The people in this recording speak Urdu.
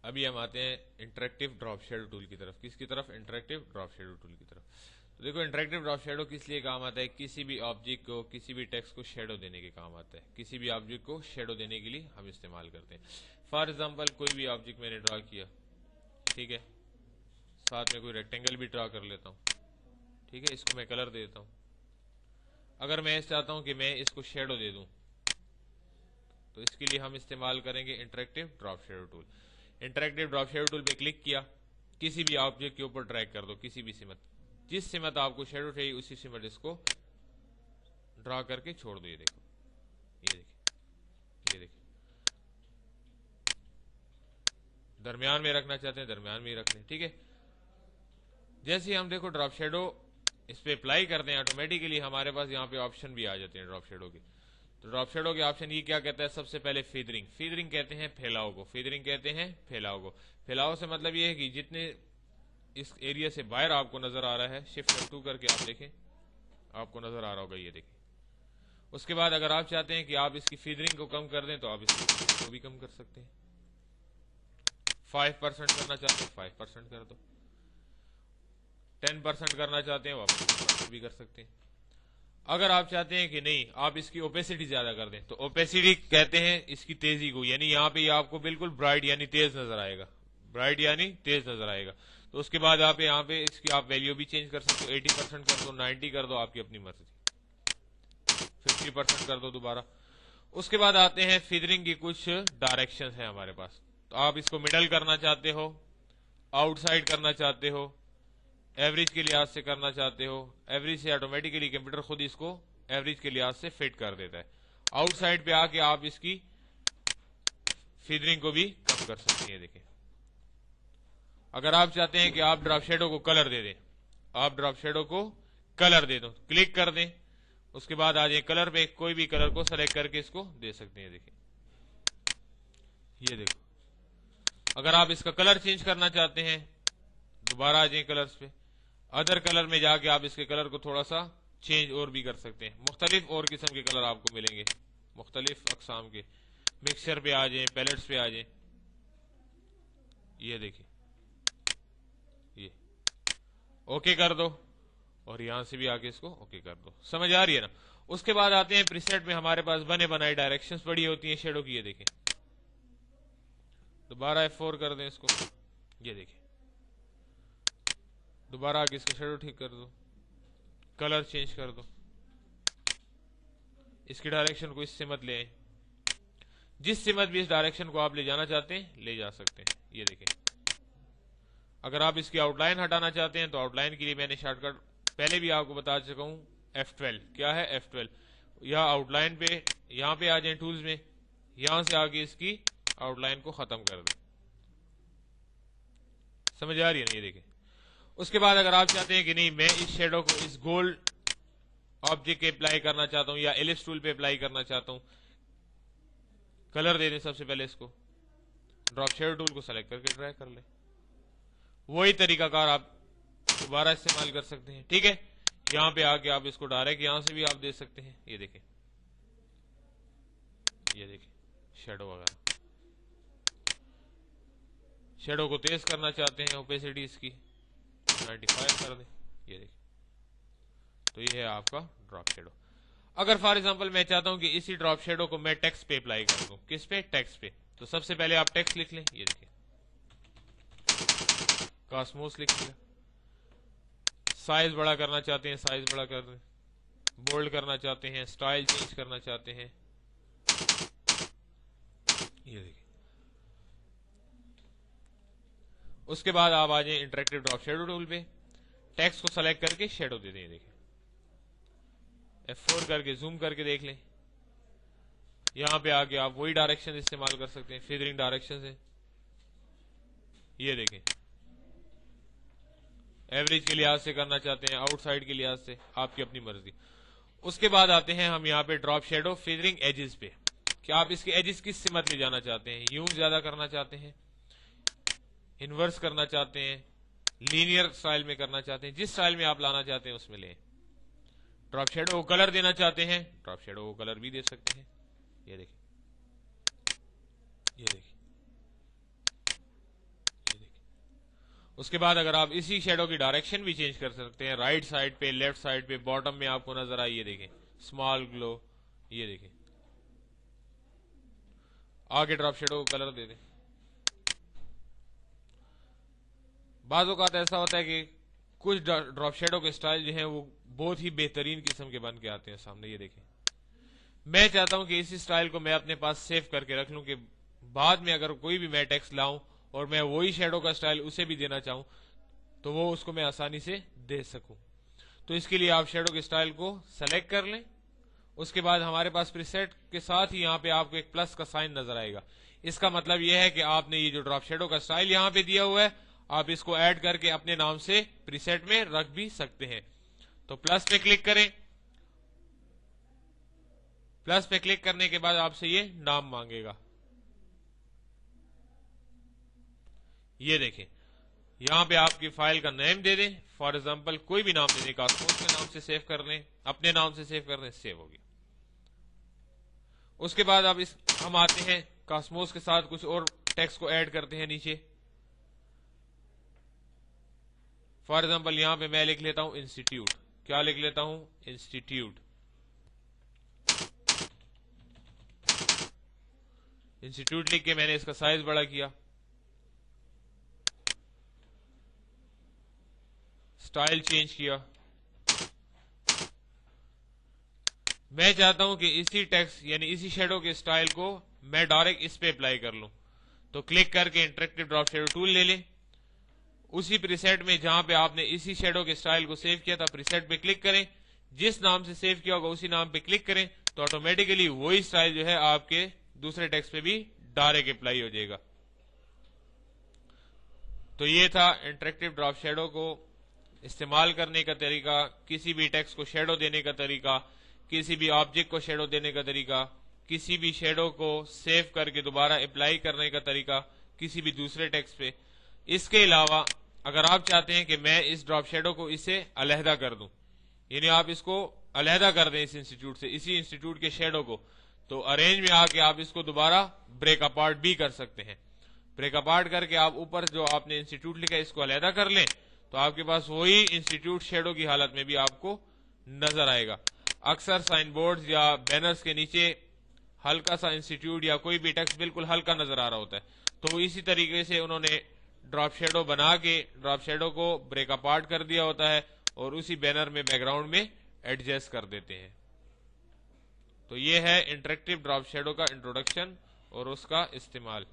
ابھی ہم آتے ہیں انٹریکٹیو ڈراپ شیڈو ٹول کی طرف. کس کی طرف؟ انٹریکٹیو ڈراپ شیڈو ٹول کی طرف. تو دیکھو انٹریکٹیو ڈراپ شیڈو کس لیے کام آتا ہے؟ کسی بھی آبجیکٹ کو، کسی بھی ٹیکسٹ کو شیڈو دینے کے کام آتا ہے. کسی بھی آبجیکٹ کو شیڈو دینے کے لیے ہم استعمال کرتے ہیں. فار ایگزامپل کوئی بھی آبجیکٹ میں نے ڈرا کیا، ٹھیک ہے، ساتھ میں کوئی ریکٹینگل بھی ڈرا کر لیتا ہوں، ٹھیک ہے، اس کو میں کلر دے دیتا ہوں. اگر میں چاہتا ہوں کہ میں اس کو شیڈو دے دوں تو اس کے لیے ہم استعمال کریں گے interactive drop shadow tool. Interactive drop shadow tool پہ کلک کیا، کسی بھی آبجیکٹ کے اوپر ڈریگ کر دو، کسی بھی سمت، جس سمت آپ کو شیڈو چاہیے اسی سمت اس کو ڈرا کر کے چھوڑ دو. یہ دیکھو، یہ دیکھیں، یہ دیکھیں، درمیان میں رکھنا چاہتے ہیں درمیان میں ہی رکھ لیں، ٹھیک ہے. جیسے ہم دیکھو ڈراپ شیڈو اس پہ اپلائی کرتے ہیں آٹومیٹیکلی ہمارے پاس یہاں پہ آپشن بھی آ جاتے ہیں ڈراپ شیڈو کے. تو ڈراپ شیڈو کے آپشن یہ کیا کہتا ہے؟ سب سے پہلے فیدرنگ. فیدرنگ کہتے ہیں پھیلاؤ کو. فیدرنگ کہتے ہیں پھیلاؤ کو. پھیلاؤ سے مطلب یہ ہے کہ جتنے اس ایریا سے باہر آپ کو نظر آ رہا ہے، شفٹ F2 کر کے آپ دیکھیں، آپ کو نظر آ رہا ہوگا، یہ دیکھیں. اس کے بعد اگر آپ چاہتے ہیں کہ آپ اس کی فیدرنگ کو کم کر دیں تو آپ اس کو بھی کم کر سکتے ہیں. 5% کرنا چاہتے ہیں 5% کر دو، 10% کرنا چاہتے ہیں وہ آپ بھی کر سکتے ہیں. اگر آپ چاہتے ہیں کہ نہیں آپ اس کی اوپیسٹی زیادہ کر دیں تو اوپیسٹی کہتے ہیں اس کی تیزی کو، یعنی یہاں پہ آپ کو بالکل برائٹ یعنی تیز نظر آئے گا، برائٹ یعنی تیز نظر آئے گا. تو اس کے بعد آپ یہاں پہ اس کی آپ ویلیو بھی چینج کر سکتے ہو، 80% کر دو، 90 کر دو، آپ کی اپنی مرضی، 50% کر دو دوبارہ. اس کے بعد آتے ہیں فیدرنگ کی کچھ ڈائریکشن ہیں ہمارے پاس. تو آپ اس کو مڈل کرنا چاہتے ہو، آؤٹ سائڈ کرنا چاہتے ہو، ایوریج کے لحاظ سے کرنا چاہتے ہو. ایوریج سے آٹومیٹیکلی کمپیوٹر خود اس کو ایوریج کے لحاظ سے فٹ کر دیتا ہے. آؤٹ سائڈ پہ آ کے آپ اس کی فیدرنگ کو بھی کم کر سکتے ہیں. دیکھیں اگر آپ چاہتے ہیں کہ آپ ڈراپ شیڈو کو کلر دے دیں، آپ ڈراپ شیڈو کو کلر دے دو، کلک کر دیں، اس کے بعد آ جائیں کلر پہ، کوئی بھی کلر کو سلیکٹ کر کے اس کو دے سکتے ہیں. دیکھیں یہ دیکھو، اگر آپ اس کا کلر چینج کرنا چاہتے ہیں دوبارہ آ جائیں کلرز پہ، ادر کلر میں جا کے آپ اس کے کلر کو تھوڑا سا چینج اور بھی کر سکتے ہیں. مختلف اور قسم کے کلر آپ کو ملیں گے، مختلف اقسام کے. مکسچر پہ آ جائیں، پیلٹس پہ آ جائیں، یہ دیکھیں، یہ اوکے کر دو، اور یہاں سے بھی آ کے اس کو اوکے کر دو. سمجھ آ رہی ہے نا؟ اس کے بعد آتے ہیں پریسیٹ میں، ہمارے پاس بنے بنائی ڈائریکشنز پڑی ہوتی ہیں شیڈو کی. یہ دیکھیں دوبارہ F4 کر دیں اس کو، یہ دیکھیں دوبارہ آ کے اس کا شیڈو ٹھیک کر دو، کلر چینج کر دو، اس کی ڈائریکشن کو اس سمت لے آئیں، جس سمت بھی اس ڈائریکشن کو آپ لے جانا چاہتے ہیں لے جا سکتے ہیں. یہ دیکھیں اگر آپ اس کی آؤٹ لائن ہٹانا چاہتے ہیں تو آؤٹ لائن کے لیے میں نے شارٹ کٹ پہلے بھی آپ کو بتا چکا ہوں، F12. کیا ہے F12؟ یا آؤٹ لائن پہ یہاں پہ آ جائیں ٹولز میں، یہاں سے آگے اس کی آؤٹ لائن کو ختم کر دیں. سمجھ آ رہی ہے نا؟ یہ دیکھیں. اس کے بعد اگر آپ چاہتے ہیں کہ نہیں میں اس شیڈو کو اس گول آبجیکٹ پہ اپلائی کرنا چاہتا ہوں یا ایلپس ٹول پہ اپلائی کرنا چاہتا ہوں، کلر دے دیں. سب سے پہلے اس کو ڈراپ شیڈو ٹول کو سلیکٹ کر کے ڈریگ کر لیں. وہی طریقہ کار آپ دوبارہ استعمال کر سکتے ہیں، ٹھیک ہے. یہاں پہ آ کے آپ اس کو ڈائریکٹ یہاں سے بھی آپ دے سکتے ہیں. یہ دیکھیں، یہ دیکھیں شیڈو وغیرہ. شیڈو کو تیز کرنا چاہتے ہیں، اوپیسٹی اس کی 95 کر دیں. یہ دیکھیں تو یہ ہے آپ کا ڈراپ شیڈو. اگر فار ایگزامپل میں چاہتا ہوں کہ اسی ڈراپ شیڈو کو میں ٹیکسٹ پہ اپلائی کر دوں، کس پہ؟ ٹیکسٹ پہ. تو سب سے پہلے آپ ٹیکسٹ لکھ لیں. یہ دیکھیں کاسموس لکھ لیا. سائز بڑا کرنا چاہتے ہیں سائز بڑا کر دیں، بولڈ کرنا چاہتے ہیں، سٹائل چینج کرنا چاہتے ہیں. یہ دیکھیں اس کے بعد آپ آ جائیں انٹریکٹیو ڈراپ شیڈو ٹول پہ، ٹیکسٹ کو سلیکٹ کر کے شیڈو دے دیں. دیکھیں F4 کر کے زوم کر کے دیکھ لیں. یہاں پہ آ کے آپ وہی ڈائریکشن استعمال کر سکتے ہیں، فیدرنگ ڈائریکشن سے. یہ دیکھیں ایوریج کے لحاظ سے کرنا چاہتے ہیں، آؤٹ سائڈ کے لحاظ سے، آپ کی اپنی مرضی. اس کے بعد آتے ہیں ہم یہاں پہ ڈراپ شیڈو فیدرنگ ایجز پہ، کہ آپ اس کے ایجز کس سمت لے جانا چاہتے ہیں. یوں زیادہ کرنا چاہتے ہیں، انورس کرنا چاہتے ہیں، لینئر سٹائل میں کرنا چاہتے ہیں، جس سٹائل میں آپ لانا چاہتے ہیں اس میں لیں. ڈراپ شیڈو کو کلر دینا چاہتے ہیں، ڈراپ شیڈو کو کلر بھی دے سکتے ہیں. یہ دیکھیں، یہ دیکھیں اس کے بعد اگر آپ اسی شیڈو کی ڈائریکشن بھی چینج کر سکتے ہیں، رائٹ سائڈ پہ، لیفٹ سائڈ پہ، باٹم میں آپ کو نظر آئی، یہ دیکھیں اسمال گلو، یہ دیکھیں آگے ڈراپ شیڈو کو کلر دے دیں۔ بعض اوقات ایسا ہوتا ہے کہ کچھ ڈراپ شیڈو کے سٹائل جو ہیں وہ بہت ہی بہترین قسم کے بن کے آتے ہیں سامنے، یہ دیکھیں۔ میں چاہتا ہوں کہ اسی سٹائل کو میں اپنے پاس سیو کر کے رکھ لوں کہ بعد میں اگر کوئی بھی میں ٹیکسٹ لاؤں اور میں وہی شیڈو کا سٹائل اسے بھی دینا چاہوں تو وہ اس کو میں آسانی سے دے سکوں۔ تو اس کے لیے آپ شیڈو کے سٹائل کو سلیکٹ کر لیں، اس کے بعد ہمارے پاس پریسیٹ کے ساتھ ہی یہاں پہ آپ کو ایک پلس کا سائن نظر آئے گا۔ اس کا مطلب یہ ہے کہ آپ نے یہ جو ڈراپ شیڈو کا سٹائل یہاں پہ دیا ہوا ہے، آپ اس کو ایڈ کر کے اپنے نام سے پریسیٹ میں رکھ بھی سکتے ہیں۔ تو پلس پہ کلک کریں، پلس پہ کلک کرنے کے بعد آپ سے یہ نام مانگے گا، یہ دیکھیں یہاں پہ آپ کی فائل کا نیم دے دیں، فار ایگزامپل کوئی بھی نام دے دیں، کاسموس کے نام سے سیو کر لیں، اپنے نام سے سیو کر لیں، سیو ہو گیا۔ اس کے بعد اب ہم آتے ہیں کاسموس کے ساتھ کچھ اور ٹیکسٹ کو ایڈ کرتے ہیں نیچے۔ فار ایگزامپل یہاں پہ میں لکھ لیتا ہوں انسٹیٹیوٹ، کیا لکھ لیتا ہوں؟ انسٹیٹیوٹ۔ انسٹیٹیوٹ لکھ کے میں نے اس کا سائز بڑا کیا، سٹائل چینج کیا۔ میں چاہتا ہوں کہ اسی ٹیکسٹ یعنی اسی شیڈو کے سٹائل کو میں ڈائریکٹ اس پہ اپلائی کر لوں، تو کلک کر کے انٹریکٹیو ڈراپ شیڈو ٹول لے لیں، اسی پریسیٹ میں جہاں پہ آپ نے اسی شیڈو کے سٹائل کو سیو کیا تھا پریسیٹ پہ کلک کریں، جس نام سے سیو کیا ہوگا اسی نام پہ کلک کریں، تو آٹومیٹیکلی وہی سٹائل جو ہے آپ کے دوسرے ٹیکسٹ پہ بھی ڈائریکٹ اپلائی ہو جائے گا۔ تو یہ تھا انٹریکٹیو ڈراپ شیڈو کو استعمال کرنے کا طریقہ، کسی بھی ٹیکسٹ کو شیڈو دینے کا طریقہ، کسی بھی آبجیکٹ کو شیڈو دینے کا طریقہ، کسی بھی شیڈو کو سیو کر کے دوبارہ اپلائی کرنے کا طریقہ کسی بھی دوسرے ٹیکسٹ پہ۔ اس کے علاوہ اگر آپ چاہتے ہیں کہ میں اس ڈراپ شیڈو کو اس سے علیحدہ کر دوں، یعنی آپ اس کو علیحدہ کر دیں اس انسٹیٹیوٹ سے، اسی انسٹیٹیوٹ کے شیڈو کو، تو ارینج میں آ کے آپ اس کو دوبارہ بریک اپارٹ بھی کر سکتے ہیں۔ بریک اپارٹ کر کے آپ اوپر جو آپ نے انسٹیٹیوٹ لکھا ہے اس کو علیحدہ کر لیں، تو آپ کے پاس وہی انسٹیٹیوٹ شیڈو کی حالت میں بھی آپ کو نظر آئے گا۔ اکثر سائن بورڈز یا بینرز کے نیچے ہلکا سا انسٹیٹیوٹ یا کوئی بھی ٹیکسٹ بالکل ہلکا نظر آ رہا ہوتا ہے، تو اسی طریقے سے انہوں نے ڈراپ شیڈو بنا کے ڈراپ شیڈو کو بریک اپارٹ کر دیا ہوتا ہے اور اسی بینر میں بیک گراؤنڈ میں ایڈجسٹ کر دیتے ہیں۔ تو یہ ہے انٹریکٹیو ڈراپ شیڈو کا انٹروڈکشن اور اس کا استعمال۔